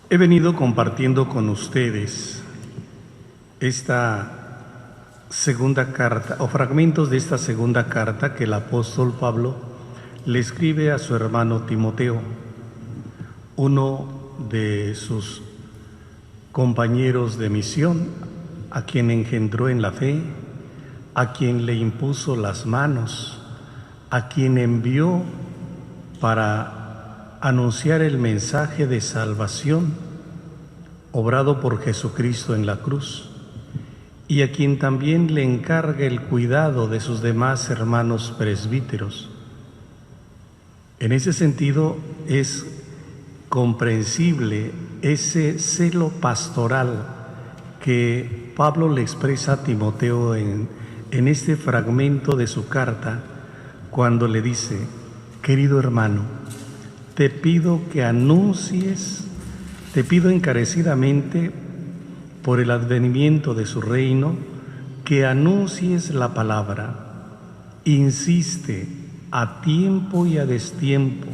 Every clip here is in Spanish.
He venido compartiendo con ustedes esta segunda carta, o fragmentos de esta segunda carta que el apóstol Pablo le escribe a su hermano Timoteo, uno de sus compañeros de misión, a quien engendró en la fe, a quien le impuso las manos, a quien envió para anunciar el mensaje de salvación obrado por Jesucristo en la cruz, y a quien también le encarga el cuidado de sus demás hermanos presbíteros. En ese sentido es comprensible ese celo pastoral que Pablo le expresa a Timoteo en este fragmento de su carta, cuando le dice: querido hermano, te pido encarecidamente por el advenimiento de su reino, que anuncies la palabra. Insiste a tiempo y a destiempo,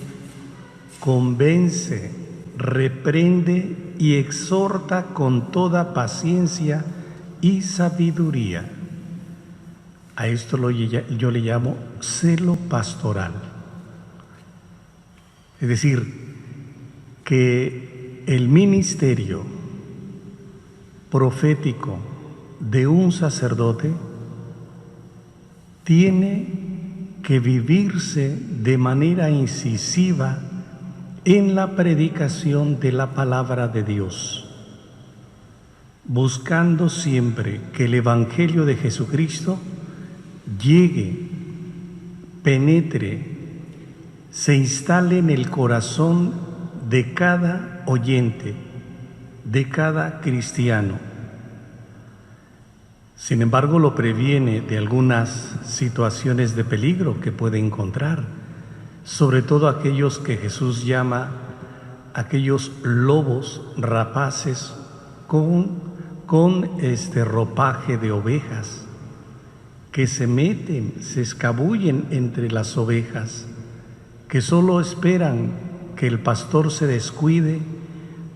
convence, reprende y exhorta con toda paciencia y sabiduría. A esto yo le llamo celo pastoral. Es decir, que el ministerio profético de un sacerdote tiene que vivirse de manera incisiva en la predicación de la palabra de Dios, buscando siempre que el Evangelio de Jesucristo llegue, penetre, se instale en el corazón de cada oyente, de cada cristiano. Sin embargo, lo previene de algunas situaciones de peligro que puede encontrar, sobre todo aquellos que Jesús llama aquellos lobos rapaces con ropaje de ovejas, que se meten, se escabullen entre las ovejas, que solo esperan que el pastor se descuide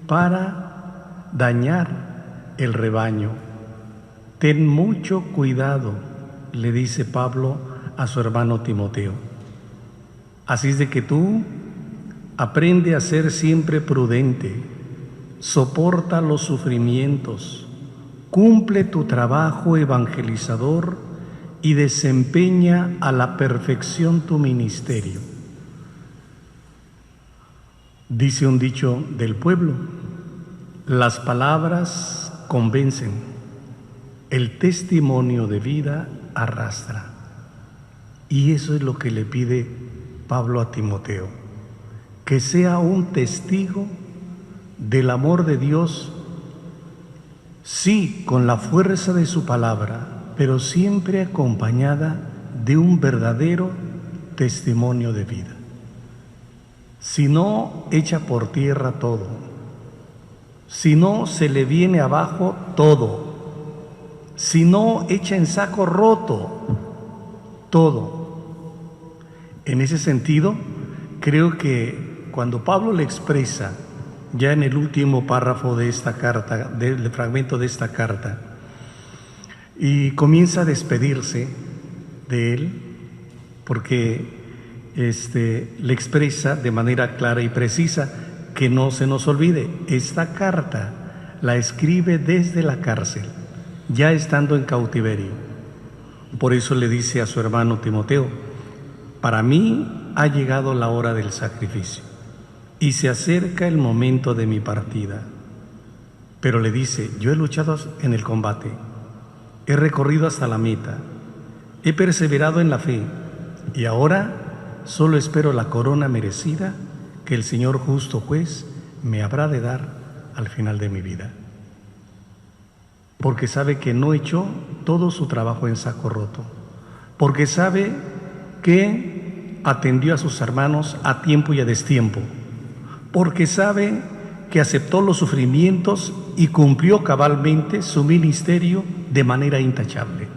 para dañar el rebaño. Ten mucho cuidado, le dice Pablo a su hermano Timoteo. Así es de que tú aprende a ser siempre prudente, soporta los sufrimientos, cumple tu trabajo evangelizador y desempeña a la perfección tu ministerio. Dice un dicho del pueblo: las palabras convencen, el testimonio de vida arrastra. Y eso es lo que le pide Pablo a Timoteo, que sea un testigo del amor de Dios, sí, con la fuerza de su palabra, pero siempre acompañada de un verdadero testimonio de vida. Si no, echa por tierra todo. Si no, se le viene abajo todo. Si no, echa en saco roto todo. En ese sentido, creo que cuando Pablo le expresa, ya en el último párrafo de esta carta, del fragmento de esta carta, y comienza a despedirse de él, porque le expresa de manera clara y precisa, que no se nos olvide, esta carta la escribe desde la cárcel, ya estando en cautiverio. Por eso le dice a su hermano Timoteo: para mí ha llegado la hora del sacrificio y se acerca el momento de mi partida. Pero le dice: yo he luchado en el combate, he recorrido hasta la meta, he perseverado en la fe, y ahora solo espero la corona merecida que el Señor justo juez me habrá de dar al final de mi vida. Porque sabe que no echó todo su trabajo en saco roto, porque sabe que atendió a sus hermanos a tiempo y a destiempo, porque sabe que aceptó los sufrimientos y cumplió cabalmente su ministerio de manera intachable.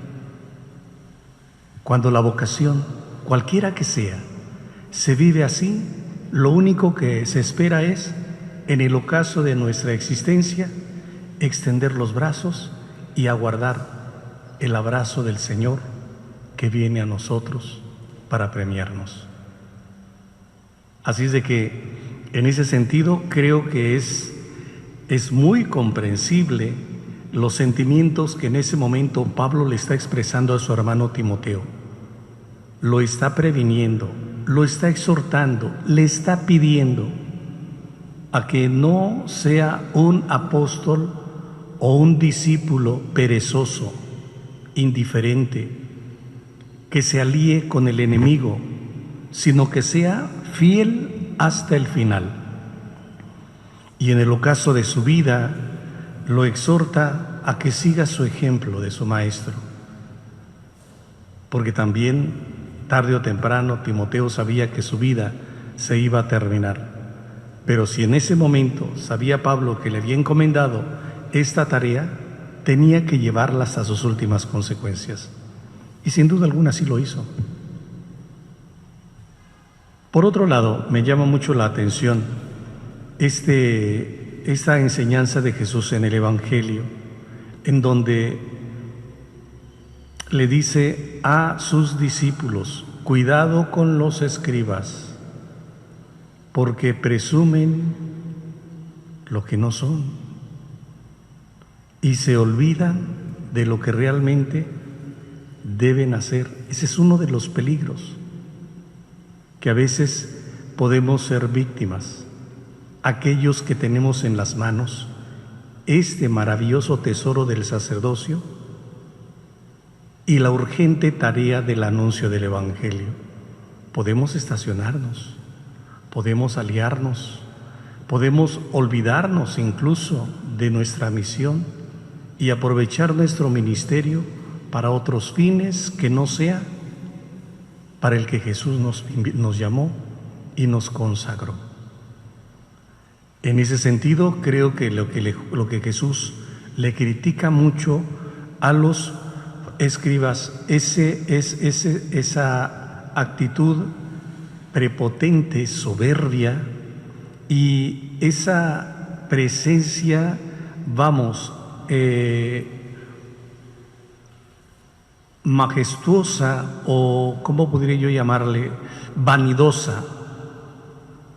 Cuando la vocación, cualquiera que sea, se vive así, lo único que se espera es en el ocaso de nuestra existencia, extender los brazos y aguardar el abrazo del Señor que viene a nosotros para premiarnos. Así es de que, en ese sentido, creo que es muy comprensible los sentimientos que en ese momento Pablo le está expresando a su hermano Timoteo. Lo está previniendo, lo está exhortando, le está pidiendo a que no sea un apóstol o un discípulo perezoso, indiferente, que se alíe con el enemigo, sino que sea fiel hasta el final. Y en el ocaso de su vida, lo exhorta a que siga su ejemplo de su maestro. Porque también, tarde o temprano, Timoteo sabía que su vida se iba a terminar. Pero si en ese momento sabía Pablo que le había encomendado esta tarea, tenía que llevarla hasta sus últimas consecuencias. Y sin duda alguna así lo hizo. Por otro lado, me llama mucho la atención esta enseñanza de Jesús en el Evangelio, en donde le dice a sus discípulos: cuidado con los escribas, porque presumen lo que no son y se olvidan de lo que realmente deben hacer. Ese es uno de los peligros, que a veces podemos ser víctimas, aquellos que tenemos en las manos este maravilloso tesoro del sacerdocio y la urgente tarea del anuncio del Evangelio. Podemos estacionarnos, podemos aliarnos, podemos olvidarnos incluso de nuestra misión y aprovechar nuestro ministerio para otros fines que no sea para el que Jesús nos llamó y nos consagró. En ese sentido, creo que lo que Jesús le critica mucho a los escribas, esa actitud prepotente, soberbia, y esa presencia, majestuosa, o ¿cómo podría yo llamarle? Vanidosa,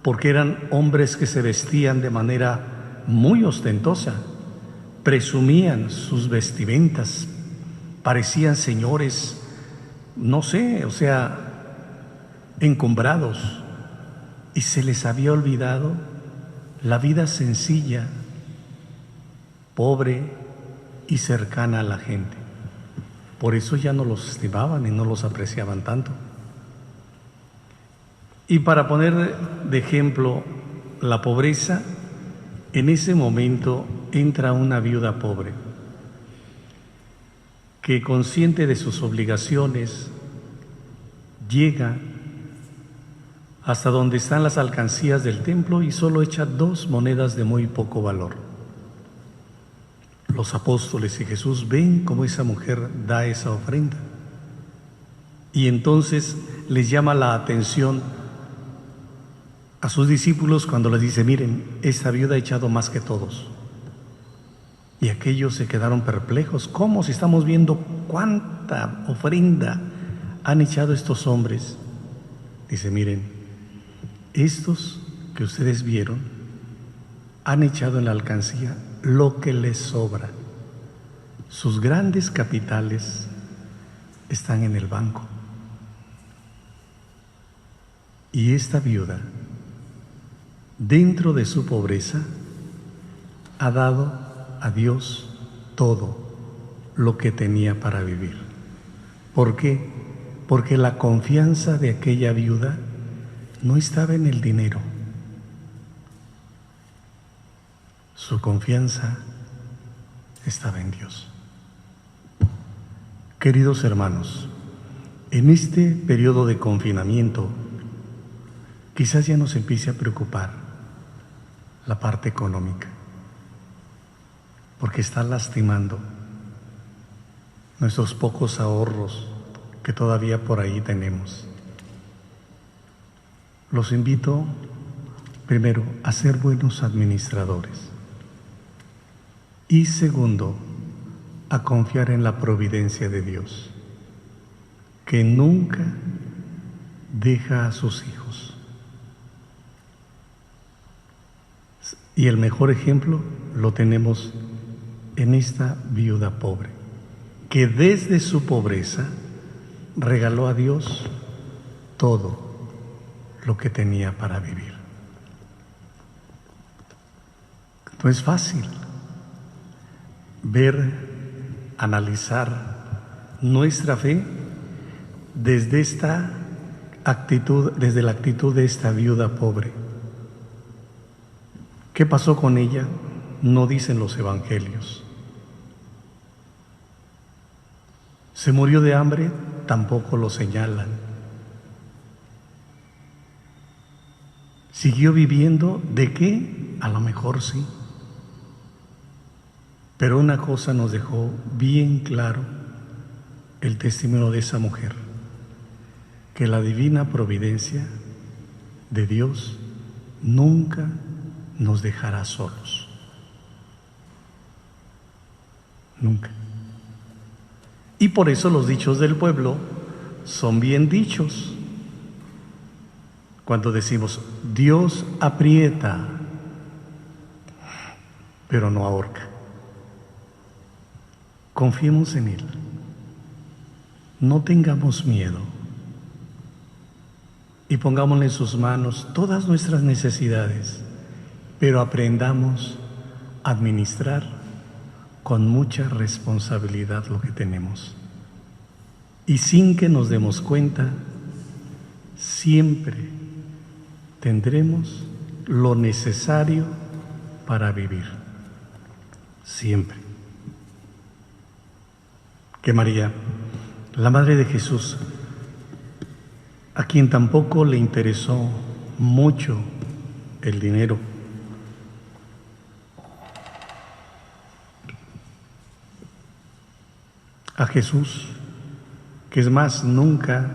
porque eran hombres que se vestían de manera muy ostentosa, presumían sus vestimentas, parecían señores, encumbrados, y se les había olvidado la vida sencilla, pobre y cercana a la gente. Por eso ya no los estimaban y no los apreciaban tanto. Y para poner de ejemplo la pobreza, en ese momento entra una viuda pobre que, consciente de sus obligaciones, llega hasta donde están las alcancías del templo y solo echa 2 monedas de muy poco valor. Los apóstoles y Jesús ven cómo esa mujer da esa ofrenda, y entonces les llama la atención a sus discípulos cuando les dice: miren, esta viuda ha echado más que todos. Y aquellos se quedaron perplejos. ¿Cómo, si estamos viendo cuánta ofrenda han echado estos hombres? Dice: miren, estos que ustedes vieron han echado en la alcancía lo que les sobra. Sus grandes capitales están en el banco. Y esta viuda, dentro de su pobreza, ha dado a Dios todo lo que tenía para vivir. ¿Por qué? Porque la confianza de aquella viuda no estaba en el dinero. Su confianza estaba en Dios. Queridos hermanos, en este periodo de confinamiento, quizás ya nos empiece a preocupar la parte económica, porque está lastimando nuestros pocos ahorros que todavía por ahí tenemos. Los invito primero, a ser buenos administradores. Y segundo, a confiar en la providencia de Dios, que nunca deja a sus hijos. Y el mejor ejemplo lo tenemos en esta viuda pobre, que desde su pobreza regaló a Dios todo lo que tenía para vivir. No es fácil ver, analizar nuestra fe desde esta actitud, desde la actitud de esta viuda pobre. ¿Qué pasó con ella? No dicen los evangelios. ¿Se murió de hambre? Tampoco lo señalan. ¿Siguió viviendo? ¿De qué? A lo mejor sí. Pero una cosa nos dejó bien claro el testimonio de esa mujer, que la divina providencia de Dios nunca nos dejará solos. Nunca. Y por eso los dichos del pueblo son bien dichos. Cuando decimos, Dios aprieta, pero no ahorca. Confiemos en Él. No tengamos miedo. Y pongámosle en sus manos todas nuestras necesidades, pero aprendamos a administrar con mucha responsabilidad lo que tenemos. Y sin que nos demos cuenta, siempre tendremos lo necesario para vivir. Siempre. Que María, la Madre de Jesús, a quien tampoco le interesó mucho el dinero, a Jesús, que es más, nunca,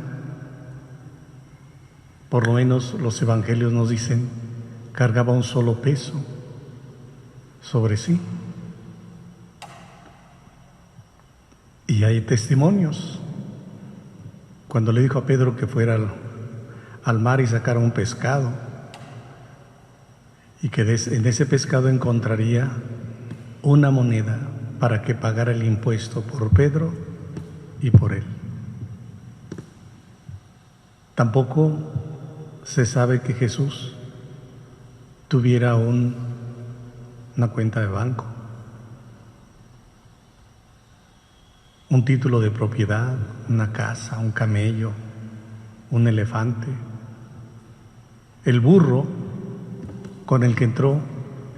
por lo menos los evangelios nos dicen, cargaba un solo peso sobre sí. Y hay testimonios. Cuando le dijo a Pedro que fuera al mar y sacara un pescado, y que en ese pescado encontraría una moneda para que pagara el impuesto por Pedro y por él. Tampoco se sabe que Jesús tuviera una cuenta de banco, un título de propiedad, una casa, un camello, un elefante. El burro con el que entró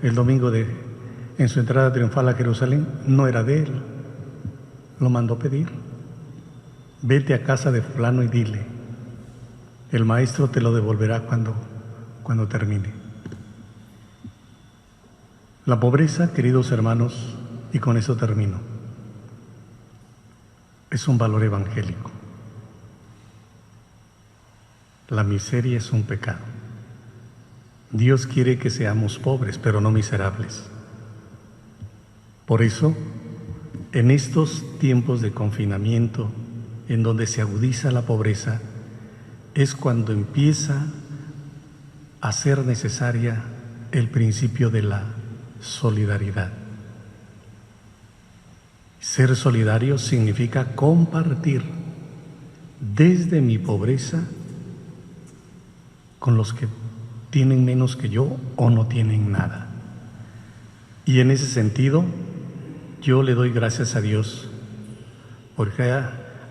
el domingo en su entrada triunfal a Jerusalén no era de él, lo mandó pedir. Vete a casa de fulano y dile, el maestro te lo devolverá cuando termine. La pobreza, queridos hermanos, y con eso termino, es un valor evangélico. La miseria es un pecado. Dios quiere que seamos pobres, pero no miserables. Por eso, en estos tiempos de confinamiento, en donde se agudiza la pobreza, es cuando empieza a ser necesaria el principio de la solidaridad. Ser solidario significa compartir desde mi pobreza con los que tienen menos que yo o no tienen nada. Y en ese sentido, yo le doy gracias a Dios porque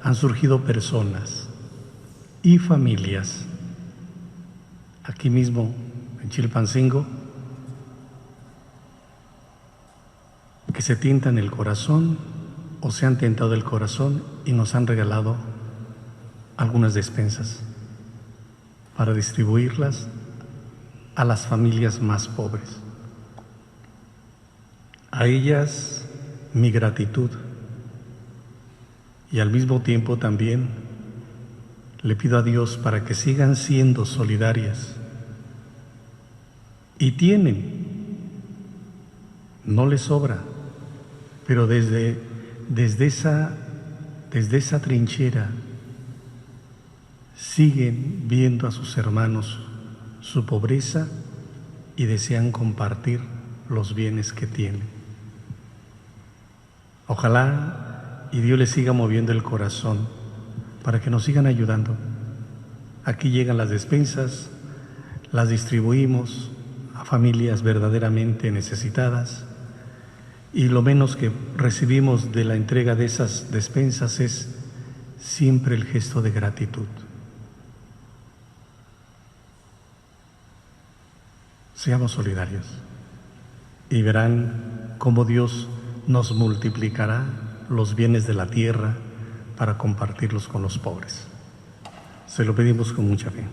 han surgido personas y familias aquí mismo en Chilpancingo que se tientan el corazón o se han tentado el corazón y nos han regalado algunas despensas para distribuirlas a las familias más pobres. A ellas mi gratitud y al mismo tiempo también le pido a Dios para que sigan siendo solidarias, y tienen, no les sobra, pero desde esa trinchera siguen viendo a sus hermanos su pobreza y desean compartir los bienes que tienen. Ojalá y Dios les siga moviendo el corazón para que nos sigan ayudando. Aquí llegan las despensas, las distribuimos a familias verdaderamente necesitadas, y lo menos que recibimos de la entrega de esas despensas es siempre el gesto de gratitud. Seamos solidarios y verán cómo Dios nos multiplicará los bienes de la tierra para compartirlos con los pobres. Se lo pedimos con mucha fe.